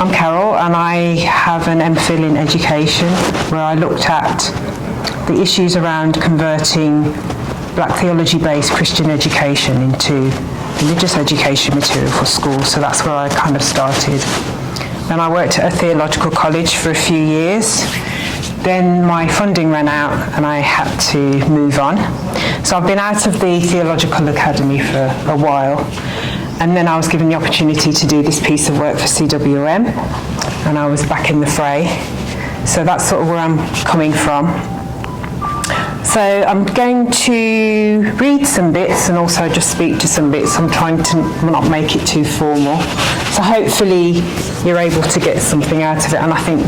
I'm Carole, and I have an MPhil in education where I looked at the issues around converting black theology-based Christian education into religious education material for schools. So that's where I kind of started. Then I worked at a theological college for a few years. Then my funding ran out and I had to move on. So I've been out of the Theological Academy for a while. And then I was given the opportunity to do this piece of work for CWM, and I was back in the fray. So that's sort of where I'm coming from. So I'm going to read some bits and also just speak to some bits. I'm trying to not make it too formal. So hopefully you're able to get something out of it. And I think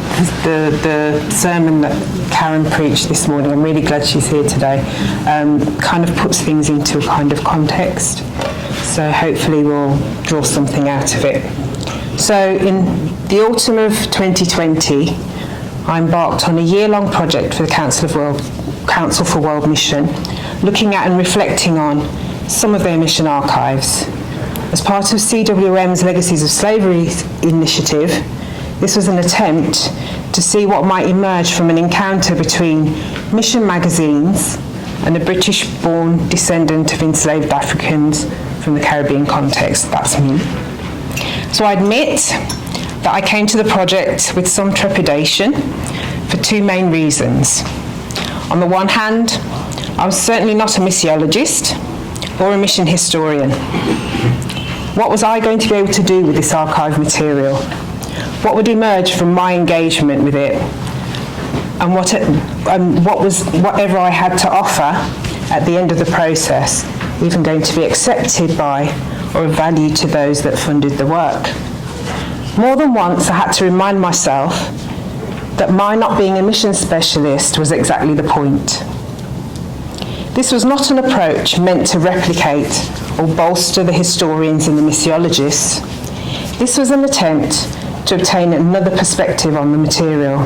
the sermon that Karen preached this morning, I'm really glad she's here today, kind of puts things into a kind of context. So hopefully we'll draw something out of it. So in the autumn of 2020, I embarked on a year-long project for the Council for World Mission, looking at and reflecting on some of their mission archives. As part of CWM's Legacies of Slavery initiative, this was an attempt to see what might emerge from an encounter between mission magazines and a British-born descendant of enslaved Africans from the Caribbean context. That's me. So I admit that I came to the project with some trepidation for two main reasons. On the one hand, I was certainly not a missiologist or a mission historian. What was I going to be able to do with this archive material? What would emerge from my engagement with it? And what was whatever I had to offer at the end of the process even going to be accepted by or of value to those that funded the work? More than once I had to remind myself that my not being a mission specialist was exactly the point. This was not an approach meant to replicate or bolster the historians and the missiologists. This was an attempt to obtain another perspective on the material,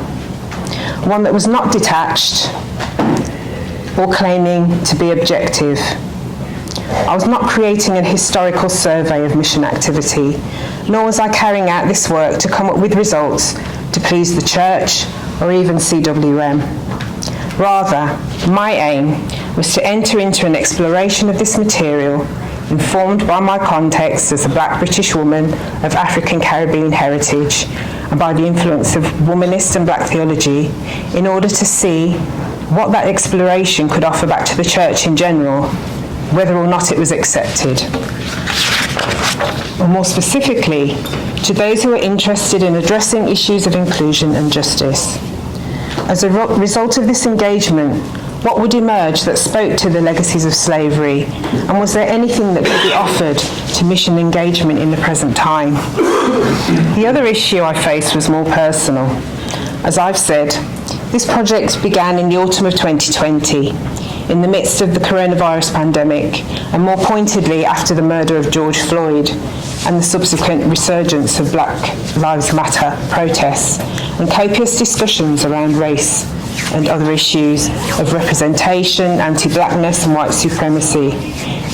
one that was not detached or claiming to be objective. I was not creating a historical survey of mission activity, nor was I carrying out this work to come up with results to please the church or even CWM. Rather, my aim was to enter into an exploration of this material informed by my context as a black British woman of African Caribbean heritage and by the influence of womanist and black theology in order to see what that exploration could offer back to the church in general, whether or not it was accepted. Or more specifically, to those who are interested in addressing issues of inclusion and justice. As a result of this engagement, what would emerge that spoke to the legacies of slavery, and was there anything that could be offered to mission engagement in the present time? The other issue I faced was more personal. As I've said, this project began in the autumn of 2020, in the midst of the coronavirus pandemic, and more pointedly after the murder of George Floyd and the subsequent resurgence of Black Lives Matter protests and copious discussions around race and other issues of representation, anti-blackness and white supremacy,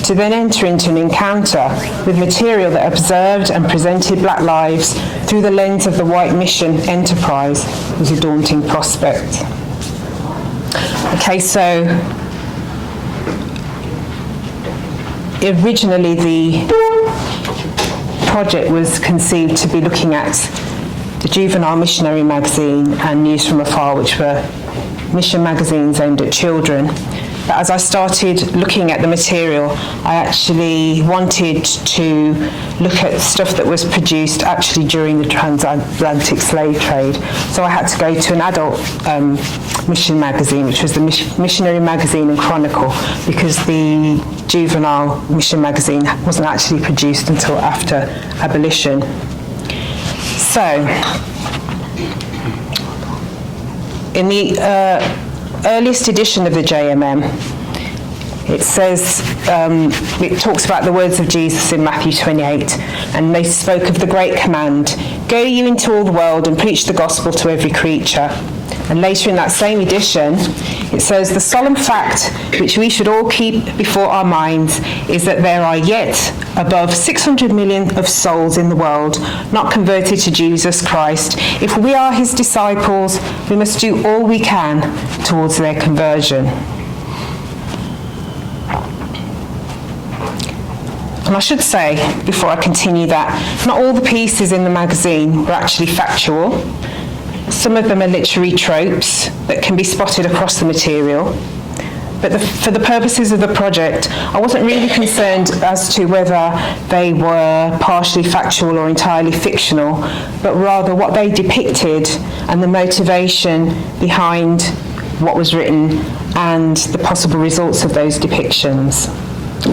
to then enter into an encounter with material that observed and presented black lives through the lens of the white mission enterprise was a daunting prospect. Okay, so originally the project was conceived to be looking at the Juvenile Missionary magazine and News from Afar, which were mission magazines aimed at children. But as I started looking at the material, I actually wanted to look at stuff that was produced actually during the transatlantic slave trade. So I had to go to an adult mission magazine, which was the Missionary Magazine and Chronicle, because the juvenile mission magazine wasn't actually produced until after abolition. So, in the earliest edition of the JMM, it says, it talks about the words of Jesus in Matthew 28, and they spoke of the great command, "Go you into all the world and preach the gospel to every creature. And later in that same edition, it says, the solemn fact which we should all keep before our minds is that there are yet above 600 million of souls in the world not converted to Jesus Christ. If we are his disciples, we must do all we can towards their conversion. And I should say, before I continue, that not all the pieces in the magazine were actually factual. Some of them are literary tropes that can be spotted across the material. But for the purposes of the project, I wasn't really concerned as to whether they were partially factual or entirely fictional, but rather what they depicted and the motivation behind what was written and the possible results of those depictions.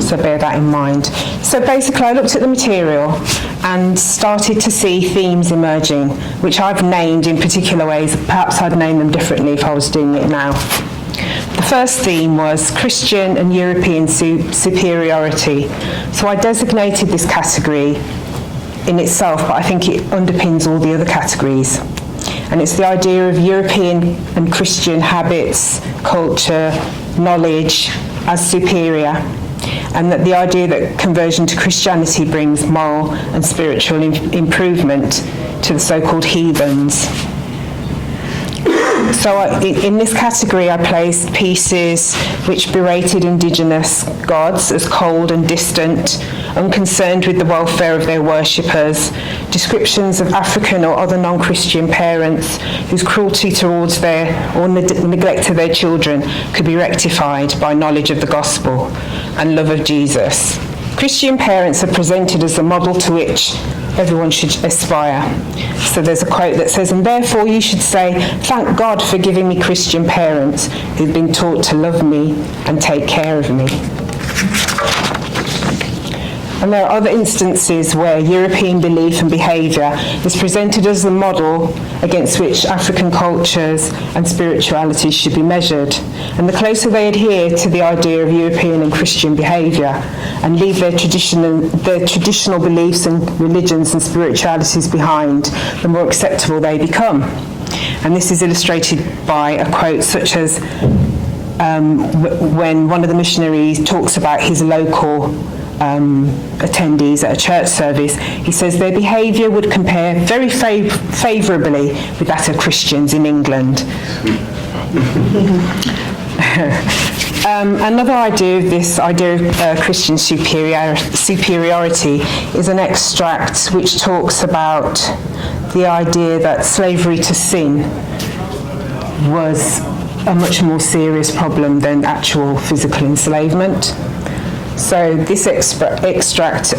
So bear that in mind. So basically I looked at the material and started to see themes emerging, which I've named in particular ways. Perhaps I'd name them differently if I was doing it now. The first theme was Christian and European superiority. So I designated this category in itself, but I think it underpins all the other categories. And it's the idea of European and Christian habits, culture, knowledge as superior, and that the idea that conversion to Christianity brings moral and spiritual improvement to the so-called heathens. So in this category I placed pieces which berated indigenous gods as cold and distant, unconcerned with the welfare of their worshippers, descriptions of African or other non-Christian parents whose cruelty towards their or neglect of their children could be rectified by knowledge of the gospel and love of Jesus. Christian parents are presented as the model to which everyone should aspire. So there's a quote that says, and therefore you should say, thank God for giving me Christian parents who've been taught to love me and take care of me. And there are other instances where European belief and behaviour is presented as the model against which African cultures and spiritualities should be measured. And the closer they adhere to the idea of European and Christian behaviour and leave their traditional beliefs and religions and spiritualities behind, the more acceptable they become. And this is illustrated by a quote such as when one of the missionaries talks about his local attendees at a church service, he says their behaviour would compare very favourably with that of Christians in England. Another idea of this idea of Christian superiority is an extract which talks about the idea that slavery to sin was a much more serious problem than actual physical enslavement. So this extract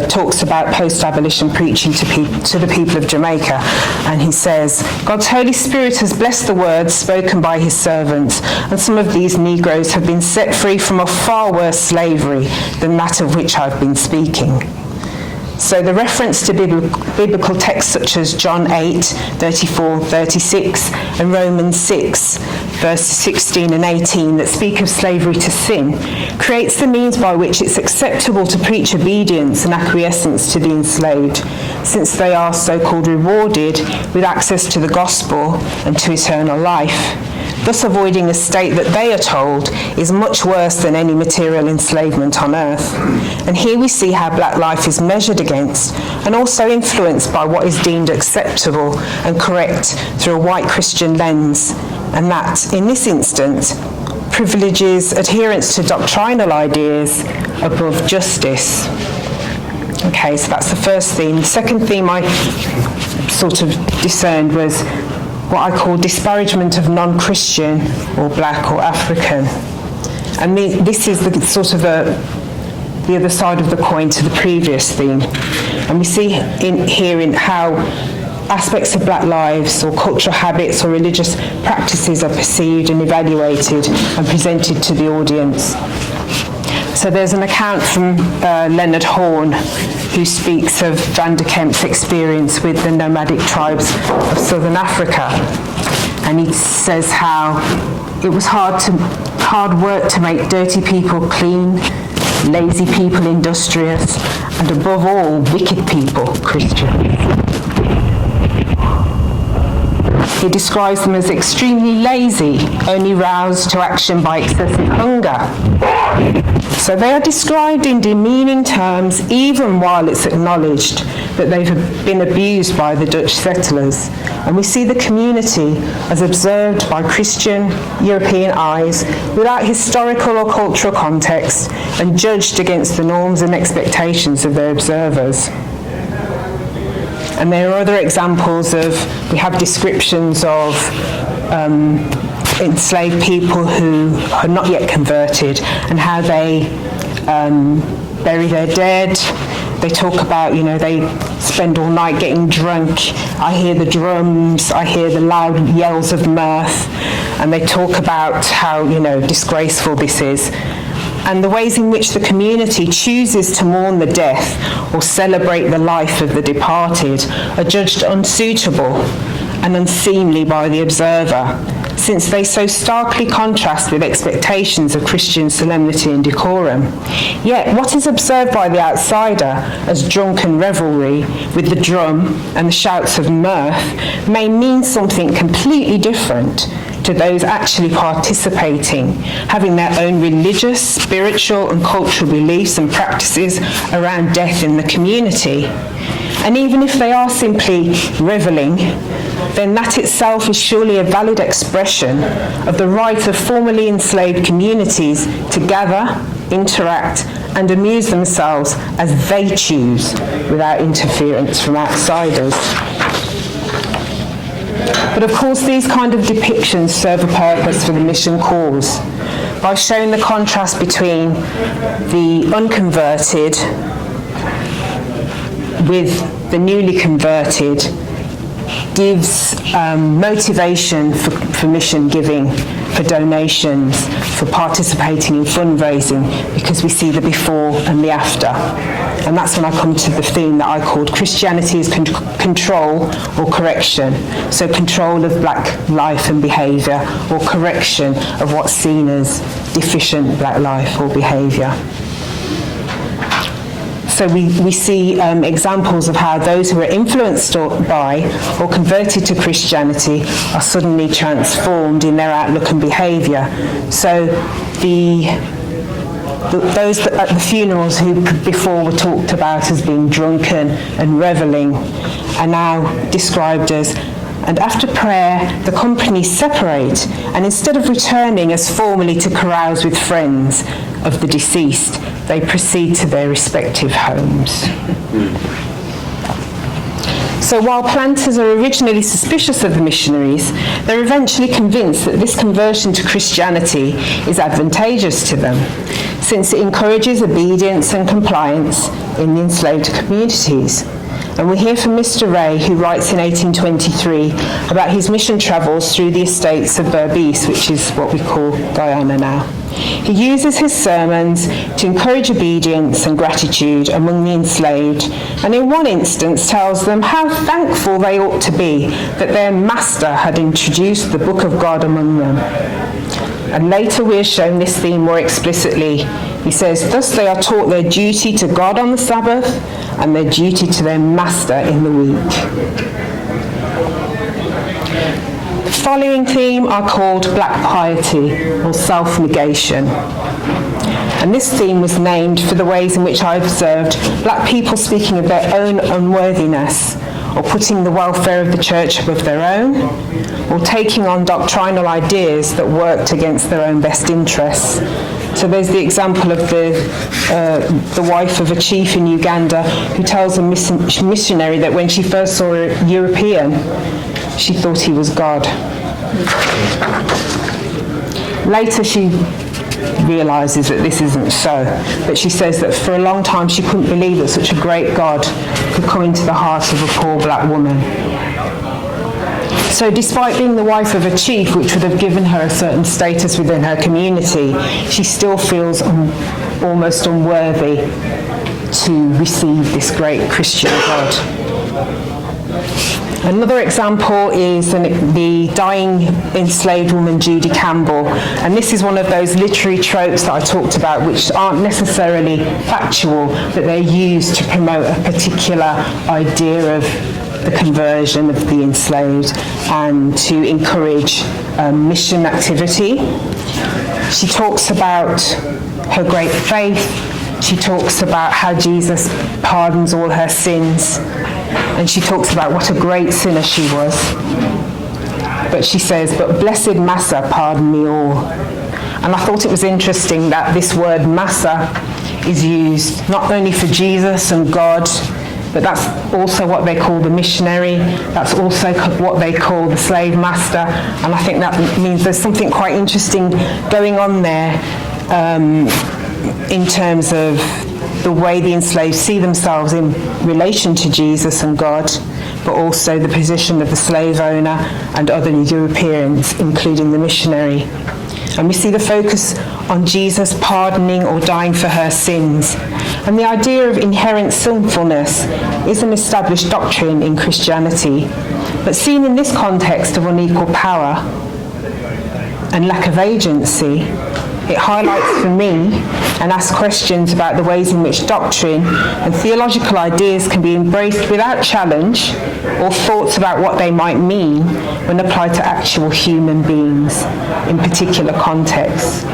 talks about post-abolition preaching to the people of Jamaica, and he says, God's Holy Spirit has blessed the words spoken by his servants, and some of these Negroes have been set free from a far worse slavery than that of which I've been speaking. So the reference to biblical texts such as John 8, 34, 36 and Romans 6, verses 16 and 18 that speak of slavery to sin creates the means by which it's acceptable to preach obedience and acquiescence to the enslaved, since they are so-called rewarded with access to the gospel and to eternal life, thus avoiding a state that they are told is much worse than any material enslavement on earth. And here we see how black life is measured against and also influenced by what is deemed acceptable and correct through a white Christian lens, and that, in this instance, privileges adherence to doctrinal ideas above justice. Okay, so that's the first theme. The second theme I sort of discerned was what I call disparagement of non-Christian or black or African. And this is the sort of the other side of the coin to the previous theme. And we see here in how aspects of black lives or cultural habits or religious practices are perceived and evaluated and presented to the audience. So there's an account from Leonard Horn, who speaks of Van der Kemp's experience with the nomadic tribes of southern Africa. And he says how it was hard work to make dirty people clean, lazy people industrious, and above all, wicked people Christians. He describes them as extremely lazy, only roused to action by excessive hunger. So they are described in demeaning terms, even while it's acknowledged that they've been abused by the Dutch settlers. And we see the community as observed by Christian European eyes without historical or cultural context and judged against the norms and expectations of their observers. And there are other examples of, we have descriptions of enslaved people who are not yet converted and how they bury their dead. They talk about, they spend all night getting drunk. I hear the drums, I hear the loud yells of mirth, and they talk about how, disgraceful this is. And the ways in which the community chooses to mourn the death or celebrate the life of the departed are judged unsuitable and unseemly by the observer, since they so starkly contrast with expectations of Christian solemnity and decorum. Yet what is observed by the outsider as drunken revelry with the drum and the shouts of mirth may mean something completely different to those actually participating, having their own religious, spiritual and cultural beliefs and practices around death in the community. And even if they are simply revelling, then that itself is surely a valid expression of the right of formerly enslaved communities to gather, interact and amuse themselves as they choose without interference from outsiders. But of course these kind of depictions serve a purpose for the mission cause by showing the contrast between the unconverted with the newly converted, gives motivation for mission giving, for donations, for participating in fundraising, because we see the before and the after. And that's when I come to the theme that I called Christianity is control or correction. So control of black life and behaviour, or correction of what's seen as deficient black life or behaviour. So we see examples of how those who are influenced by or converted to Christianity are suddenly transformed in their outlook and behaviour. So those at the funerals who before were talked about as being drunken and revelling are now described as, and after prayer the company separate, and instead of returning as formerly to carouse with friends of the deceased, they proceed to their respective homes. So while planters are originally suspicious of the missionaries, they're eventually convinced that this conversion to Christianity is advantageous to them, since it encourages obedience and compliance in the enslaved communities. And we hear from Mr. Ray, who writes in 1823 about his mission travels through the estates of Berbice, which is what we call Guyana now. He uses his sermons to encourage obedience and gratitude among the enslaved, and in one instance tells them how thankful they ought to be that their master had introduced the book of God among them. And later we are shown this theme more explicitly. He says, thus they are taught their duty to God on the Sabbath and their duty to their master in the week. The following theme are called black piety or self-negation. And this theme was named for the ways in which I observed black people speaking of their own unworthiness, or putting the welfare of the church above their own, or taking on doctrinal ideas that worked against their own best interests. So there's the example of the wife of a chief in Uganda who tells a missionary that when she first saw a European, she thought he was God. Later she realises that this isn't so, but she says that for a long time she couldn't believe that such a great God could come into the heart of a poor black woman. So despite being the wife of a chief, which would have given her a certain status within her community, she still feels almost unworthy to receive this great Christian God. Another example is the dying enslaved woman Judy Campbell, and this is one of those literary tropes that I talked about, which aren't necessarily factual, but they're used to promote a particular idea of the conversion of the enslaved and to encourage mission activity. She talks about her great faith. She talks about how Jesus pardons all her sins. And she talks about what a great sinner she was. But she says, but blessed Massa, pardon me all. And I thought it was interesting that this word Massa is used not only for Jesus and God, but that's also what they call the missionary. That's also what they call the slave master. And I think that means there's something quite interesting going on there in terms of the way the enslaved see themselves in relation to Jesus and God, but also the position of the slave owner and other Europeans, including the missionary. And we see the focus on Jesus pardoning or dying for her sins. And the idea of inherent sinfulness is an established doctrine in Christianity, but seen in this context of unequal power and lack of agency, it highlights for me and asks questions about the ways in which doctrine and theological ideas can be embraced without challenge or thoughts about what they might mean when applied to actual human beings in particular contexts.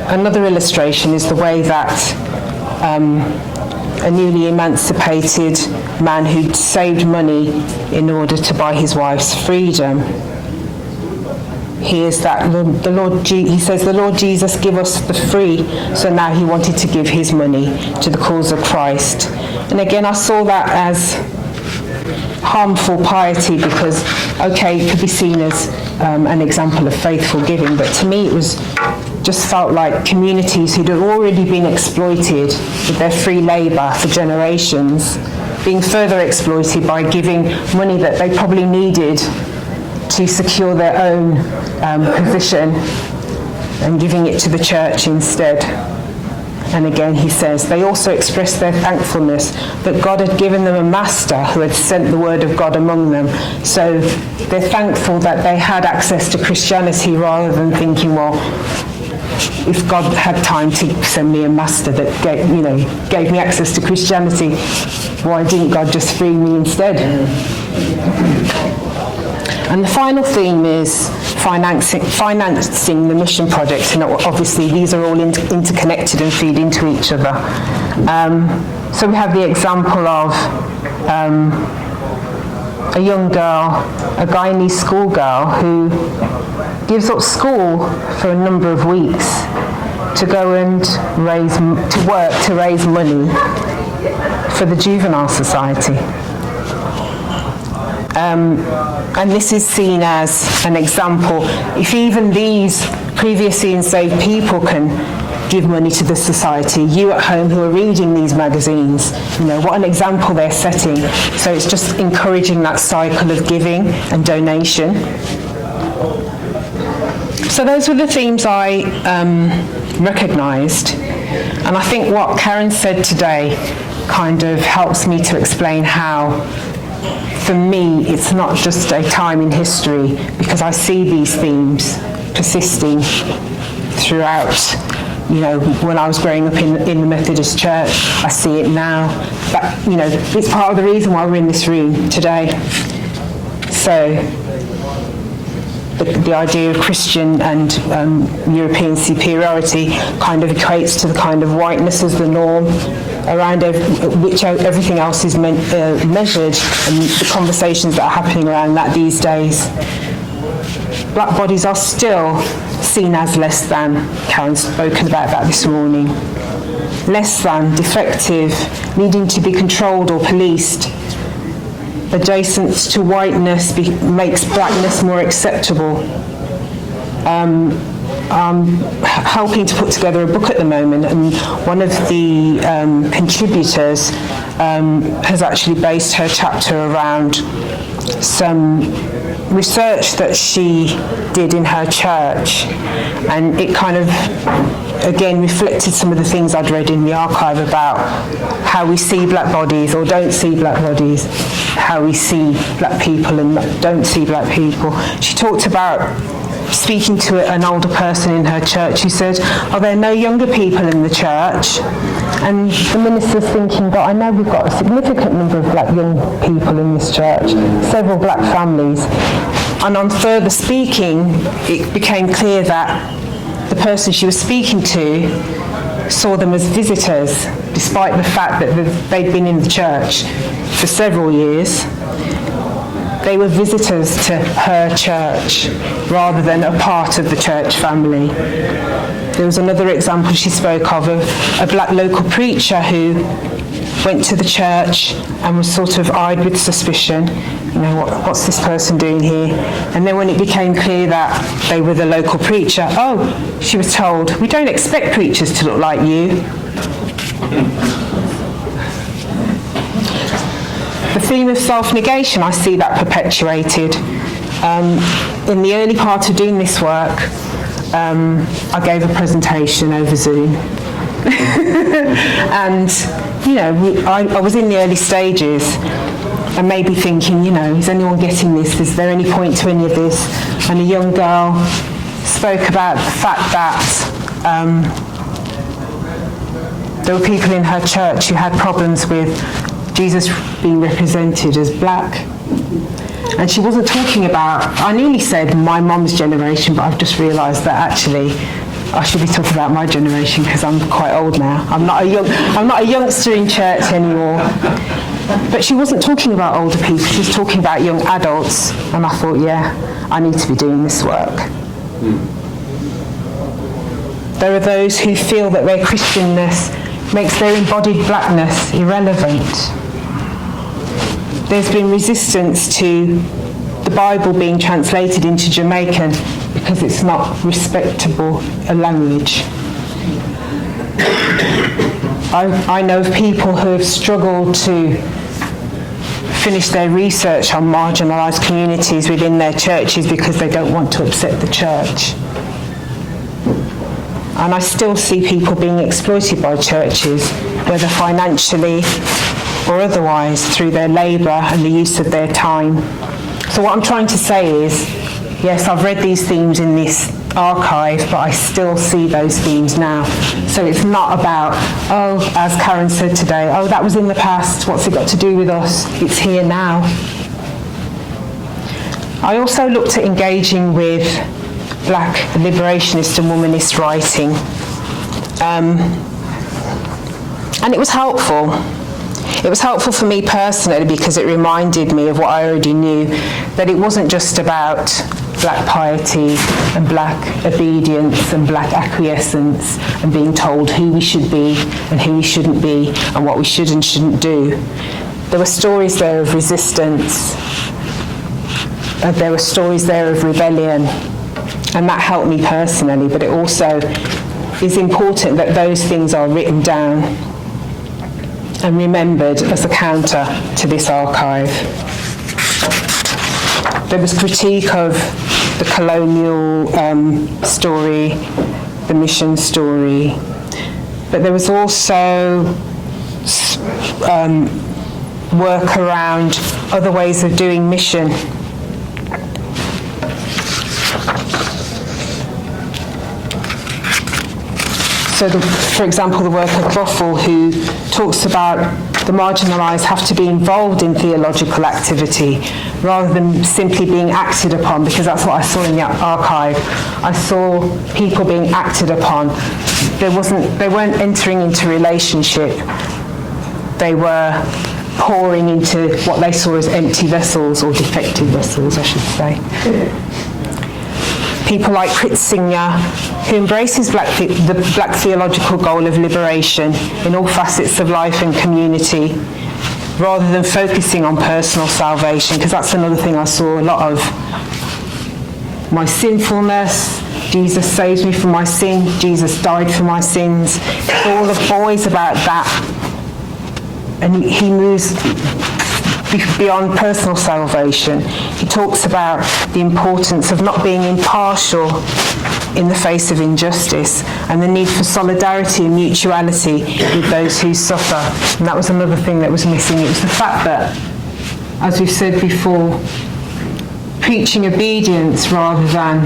Another illustration is the way that a newly emancipated man who'd saved money in order to buy his wife's freedom hears that he says, the Lord Jesus give us the free, so now he wanted to give his money to the cause of Christ. And again, I saw that as harmful piety because, okay, it could be seen as an example of faithful giving, but to me it was just felt like communities who'd already been exploited with their free labour for generations, being further exploited by giving money that they probably needed to secure their own position and giving it to the church instead. And again, he says, they also expressed their thankfulness that God had given them a master who had sent the word of God among them. So they're thankful that they had access to Christianity rather than thinking, well, if God had time to send me a master that gave me access to Christianity, why didn't God just free me instead? And the final theme is financing the mission project, and obviously these are all interconnected and feed into each other. So we have the example of a young girl, a Guyanese schoolgirl who gives up school for a number of weeks to go and work to raise money for the Juvenile Society. And this is seen as an example. If even these previously enslaved people can give money to the society, you at home who are reading these magazines, what an example they're setting. So it's just encouraging that cycle of giving and donation. So those were the themes I recognised. And I think what Karen said today kind of helps me to explain how, for me, it's not just a time in history, because I see these themes persisting throughout. When I was growing up in the Methodist Church, I see it now. But, it's part of the reason why we're in this room today. So, the idea of Christian and European superiority kind of equates to the kind of whiteness as the norm, around which everything else is measured, and the conversations that are happening around that these days. Black bodies are still seen as less than. Karen's spoken about that this morning. Less than, defective, needing to be controlled or policed. Adjacent to whiteness makes blackness more acceptable. I'm helping to put together a book at the moment, and one of the contributors has actually based her chapter around some research that she did in her church, and it kind of again reflected some of the things I'd read in the archive about how we see black bodies or don't see black bodies, how we see black people and don't see black people. She talked about speaking to an older person in her church who said, are there no younger people in the church? And the minister's thinking, but I know we've got a significant number of black young people in this church, several black families. And on further speaking, it became clear that the person she was speaking to saw them as visitors, despite the fact that they'd been in the church for several years. They were visitors to her church rather than a part of the church family. There was another example she spoke of a black local preacher who went to the church and was sort of eyed with suspicion. You know, what's this person doing here? And then when it became clear that they were the local preacher, she was told, we don't expect preachers to look like you. The theme of self-negation, I see that perpetuated. In the early part of doing this work, I gave a presentation over Zoom. And, you know, I was in the early stages and maybe thinking, you know, is anyone getting this? Is there any point to any of this? And a young girl spoke about the fact that there were people in her church who had problems with Jesus being represented as black. And she wasn't talking about, I nearly said my mum's generation, but I've just realised that actually I should be talking about my generation because I'm quite old now. I'm not a youngster in church anymore. But she wasn't talking about older people, she was talking about young adults. And I thought, yeah, I need to be doing this work. There are those who feel that their Christianness makes their embodied blackness irrelevant. There's been resistance to the Bible being translated into Jamaican because it's not respectable a language. I know of people who have struggled to finish their research on marginalised communities within their churches because they don't want to upset the church. And I still see people being exploited by churches, whether financially or otherwise, through their labour and the use of their time. So what I'm trying to say is, yes, I've read these themes in this archive, but I still see those themes now. So it's not about, as Karen said today, that was in the past, what's it got to do with us? It's here now. I also looked at engaging with black liberationist and womanist writing. And it was helpful. It was helpful for me personally because it reminded me of what I already knew, that it wasn't just about black piety and black obedience and black acquiescence and being told who we should be and who we shouldn't be and what we should and shouldn't do. There were stories there of resistance, and there were stories there of rebellion, and that helped me personally, but it also is important that those things are written down and remembered as a counter to this archive. There was critique of the colonial story, the mission story, but there was also work around other ways of doing mission. So, for example, the work of Carole, who talks about the marginalised have to be involved in theological activity rather than simply being acted upon, because that's what I saw in the archive. I saw people being acted upon. They weren't entering into relationship. They were pouring into what they saw as empty vessels, or defective vessels, I should say. People like Kritzinger, who embraces the black theological goal of liberation in all facets of life and community, rather than focusing on personal salvation, because that's another thing I saw a lot of. My sinfulness, Jesus saves me from my sin, Jesus died for my sins. It's all the boys about that. And he moves beyond personal salvation. He talks about the importance of not being impartial in the face of injustice and the need for solidarity and mutuality with those who suffer. And that was another thing that was missing. It was the fact that, as we've said before, preaching obedience rather than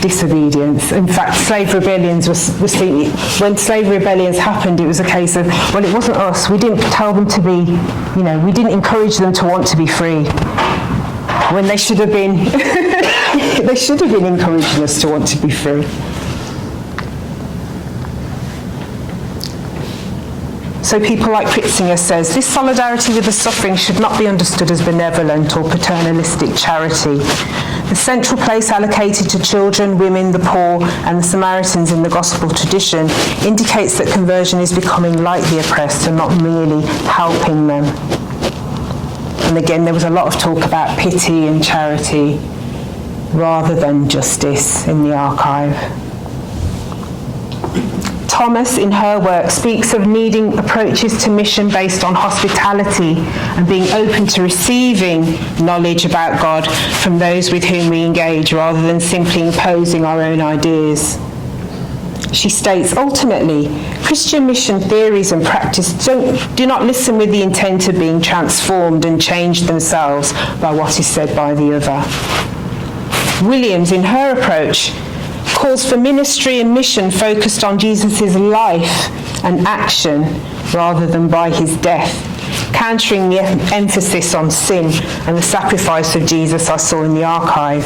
disobedience. In fact, slave rebellions was seen, when slave rebellions happened, it was a case of, well, it wasn't us. We didn't tell them to be, we didn't encourage them to want to be free. When they should have been, they should have been encouraging us to want to be free. So people like Pritzinger says, this solidarity with the suffering should not be understood as benevolent or paternalistic charity. The central place allocated to children, women, the poor, and the Samaritans in the gospel tradition indicates that conversion is becoming like the oppressed and not merely helping them. And again, there was a lot of talk about pity and charity rather than justice in the archive. Thomas, in her work, speaks of needing approaches to mission based on hospitality and being open to receiving knowledge about God from those with whom we engage rather than simply imposing our own ideas. She states, ultimately, Christian mission theories and practice do not listen with the intent of being transformed and changed themselves by what is said by the other. Williams, in her approach, calls for ministry and mission focused on Jesus' life and action rather than by his death, countering the emphasis on sin and the sacrifice of Jesus I saw in the archive.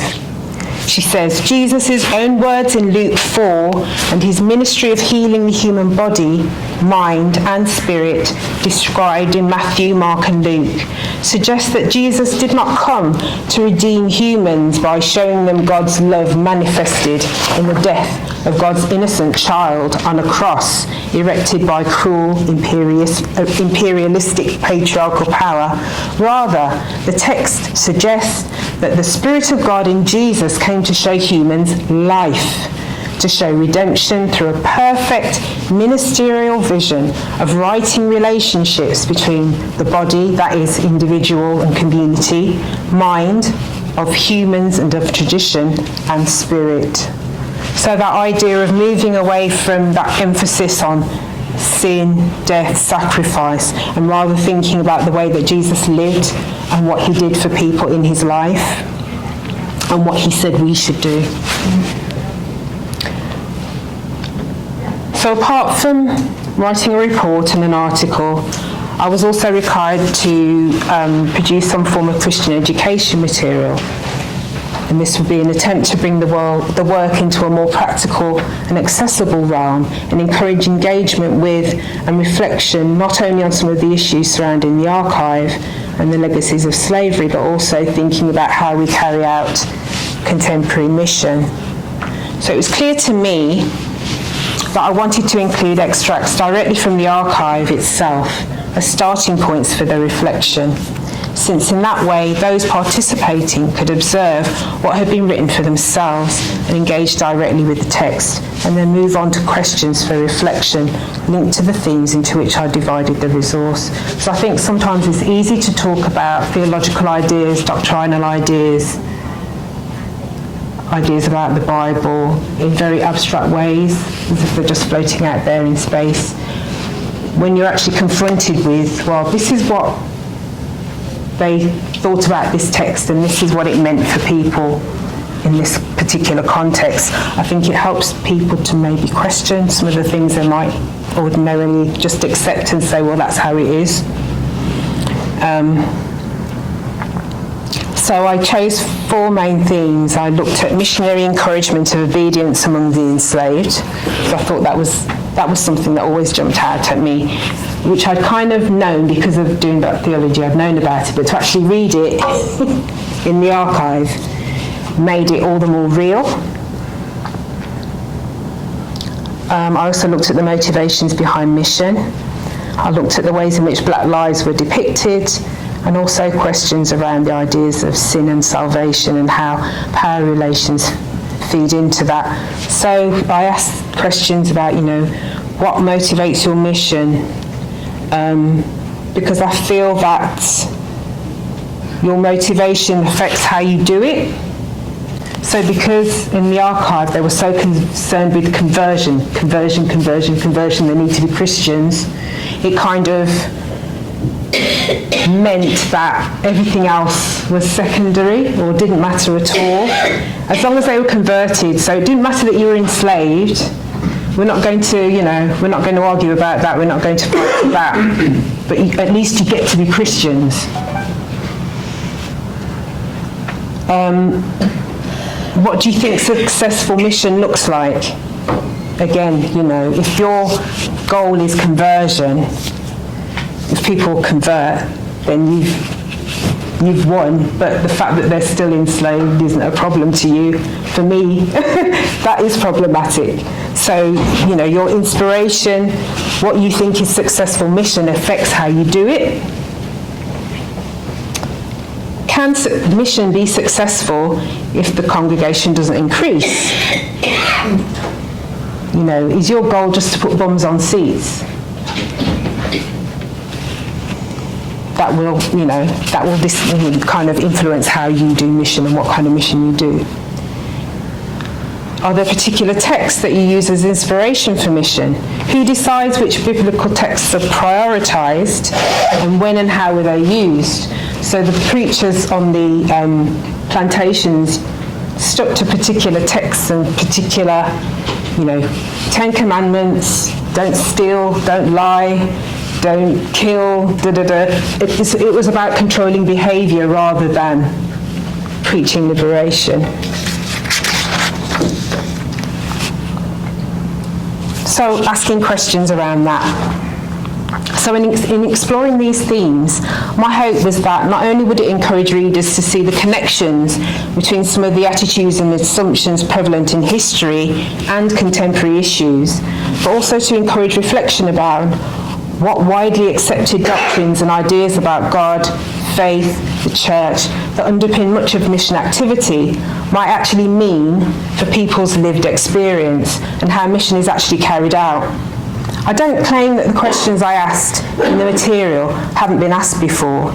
She says, Jesus' own words in Luke 4 and his ministry of healing the human body, mind and spirit described in Matthew, Mark and Luke suggest that Jesus did not come to redeem humans by showing them God's love manifested in the death of God's innocent child on a cross erected by cruel, imperialistic patriarchal power. Rather, the text suggests that the Spirit of God in Jesus came to show humans life, to show redemption through a perfect ministerial vision of righting relationships between the body, that is individual and community, mind, of humans and of tradition, and spirit. So that idea of moving away from that emphasis on sin, death, sacrifice, and rather thinking about the way that Jesus lived and what he did for people in his life and what he said we should do. So apart from writing a report and an article, I was also required to produce some form of Christian education material. And this would be an attempt to bring the work into a more practical and accessible realm and encourage engagement with and reflection not only on some of the issues surrounding the archive and the legacies of slavery, but also thinking about how we carry out contemporary mission. So it was clear to me that I wanted to include extracts directly from the archive itself as starting points for the reflection, since in that way those participating could observe what had been written for themselves and engage directly with the text, and then move on to questions for reflection linked to the themes into which I divided the resource. So I think sometimes it's easy to talk about theological ideas, doctrinal ideas about the Bible in very abstract ways, as if they're just floating out there in space, when you're actually confronted with, well, this is what they thought about this text and this is what it meant for people in this particular context. I think it helps people to maybe question some of the things they might ordinarily just accept and say, well, that's how it is. So I chose 4 main themes. I looked at missionary encouragement of obedience among the enslaved. So I thought that was something that always jumped out at me, which I'd kind of known because of doing that theology. I'd known about it, but to actually read it in the archive made it all the more real. I also looked at the motivations behind mission. I looked at the ways in which black lives were depicted, and also questions around the ideas of sin and salvation and how power relations feed into that. So I asked questions about, what motivates your mission? Because I feel that your motivation affects how you do it. So because in the archive they were so concerned with conversion, they need to be Christians, it kind of meant that everything else was secondary or didn't matter at all, as long as they were converted. So it didn't matter that you were enslaved. We're not going to, we're not going to argue about that. We're not going to fight for that. But at least you get to be Christians. What do you think successful mission looks like? Again, if your goal is conversion, if people convert, then you've won. But the fact that they're still enslaved isn't a problem to you. For me, that is problematic. So, your inspiration, what you think is successful mission affects how you do it. Can mission be successful if the congregation doesn't increase? Is your goal just to put bums on seats? That will kind of influence how you do mission and what kind of mission you do. Are there particular texts that you use as inspiration for mission? Who decides which biblical texts are prioritised, and when and how were they used? So the preachers on the plantations stuck to particular texts and particular, 10 Commandments, don't steal, don't lie, don't kill, It was about controlling behaviour rather than preaching liberation. So asking questions around that. So in exploring these themes, my hope was that not only would it encourage readers to see the connections between some of the attitudes and assumptions prevalent in history and contemporary issues, but also to encourage reflection about what widely accepted doctrines and ideas about God, faith, the church that underpin much of mission activity might actually mean for people's lived experience and how mission is actually carried out. I don't claim that the questions I asked in the material haven't been asked before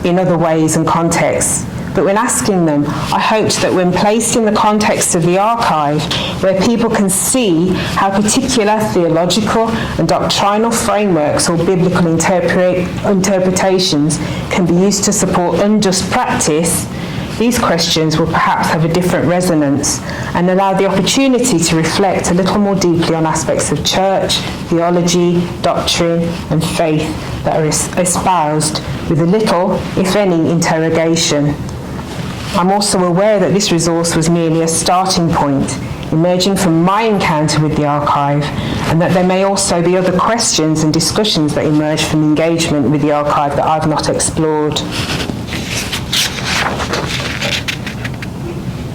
in other ways and contexts, but when asking them, I hoped that when placed in the context of the archive, where people can see how particular theological and doctrinal frameworks or biblical interpretations can be used to support unjust practice, these questions will perhaps have a different resonance and allow the opportunity to reflect a little more deeply on aspects of church, theology, doctrine, and faith that are espoused with a little, if any, interrogation. I'm also aware that this resource was merely a starting point, emerging from my encounter with the archive, and that there may also be other questions and discussions that emerge from engagement with the archive that I've not explored.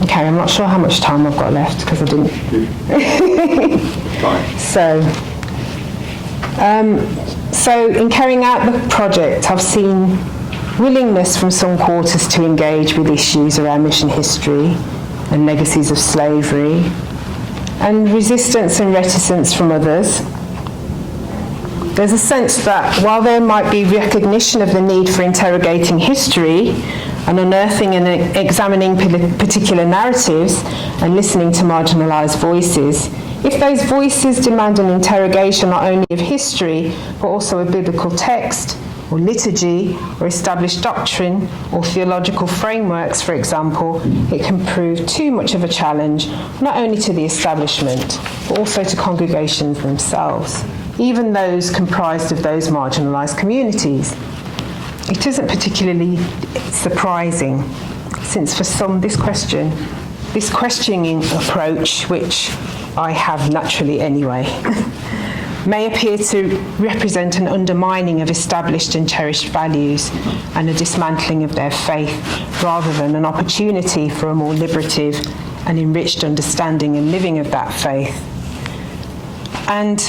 Okay, I'm not sure how much time I've got left because I didn't. So in carrying out the project, I've seen willingness from some quarters to engage with issues around mission history and legacies of slavery, and resistance and reticence from others. There's a sense that while there might be recognition of the need for interrogating history and unearthing and examining particular narratives and listening to marginalised voices, if those voices demand an interrogation not only of history but also of biblical text or liturgy or established doctrine or theological frameworks, for example, it can prove too much of a challenge not only to the establishment but also to congregations themselves, even those comprised of those marginalised communities. It isn't particularly surprising, since for some this questioning approach, which I have naturally anyway, may appear to represent an undermining of established and cherished values and a dismantling of their faith, rather than an opportunity for a more liberative and enriched understanding and living of that faith. And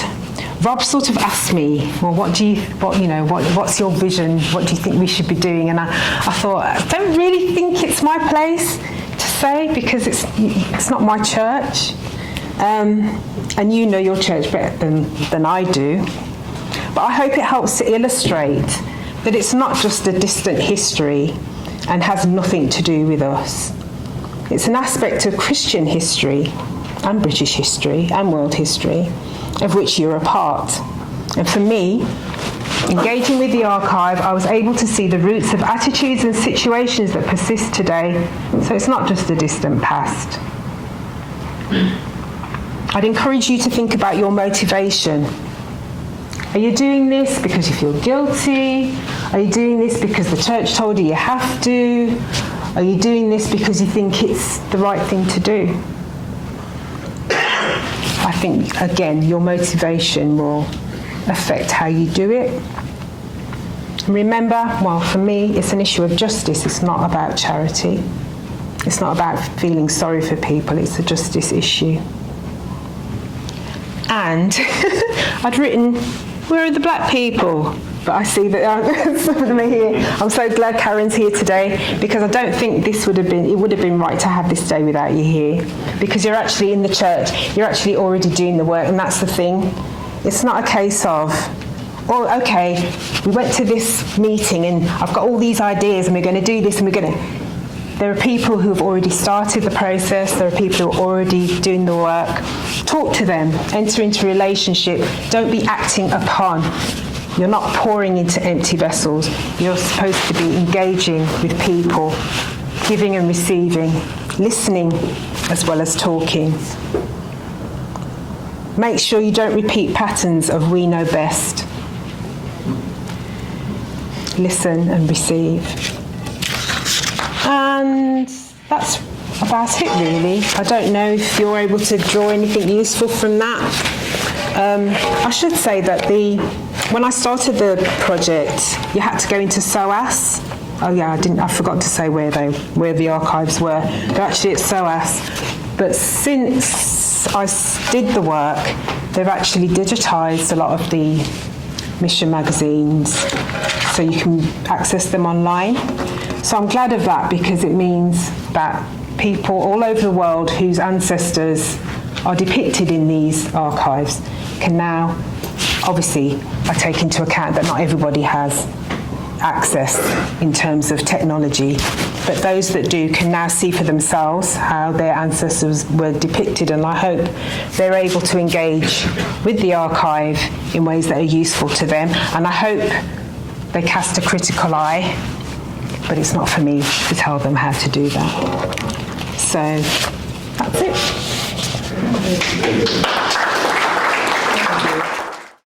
Rob sort of asked me, well, what's your vision? What do you think we should be doing? And I thought, I don't really think it's my place to say, because it's not my church. And you know your church better than I do. But I hope it helps to illustrate that it's not just a distant history and has nothing to do with us. It's an aspect of Christian history and British history and world history of which you're a part. And for me, Engaging with the archive, I was able to see the roots of attitudes and situations that persist today, so it's not just a distant past. I'd encourage you to think about your motivation. Are you doing this because you feel guilty? Are you doing this because the church told you you have to? Are you doing this because you think it's the right thing to do? I think, again, your motivation will affect how you do it. Remember, well, for me, it's an issue of justice. It's not about charity. It's not about feeling sorry for people. It's a justice issue. And I'd written, where are the black people? But I see that some of them are here. I'm so glad Karen's here today, because I don't think it would have been right to have this day without you here, because you're actually in the church, you're actually already doing the work, and that's the thing. It's not a case of, oh, okay, we went to this meeting and I've got all these ideas and we're going to do this and we're going to... There are people who have already started the process, there are people who are already doing the work. Talk to them, enter into a relationship, don't be acting upon. You're not pouring into empty vessels. You're supposed to be engaging with people, giving and receiving, listening as well as talking. Make sure you don't repeat patterns of we know best. Listen and receive. And that's about it, really. I don't know if you're able to draw anything useful from that. I should say that when I started the project, you had to go into SOAS. Oh yeah, I forgot to say where the archives were. They're actually at SOAS. But since I did the work, they've actually digitised a lot of the mission magazines, so you can access them online. So I'm glad of that, because it means that people all over the world whose ancestors are depicted in these archives can now, obviously, I take into account that not everybody has access in terms of technology, but those that do can now see for themselves how their ancestors were depicted, and I hope they're able to engage with the archive in ways that are useful to them, and I hope they cast a critical eye, but it's not for me to tell them how to do that. So that's it.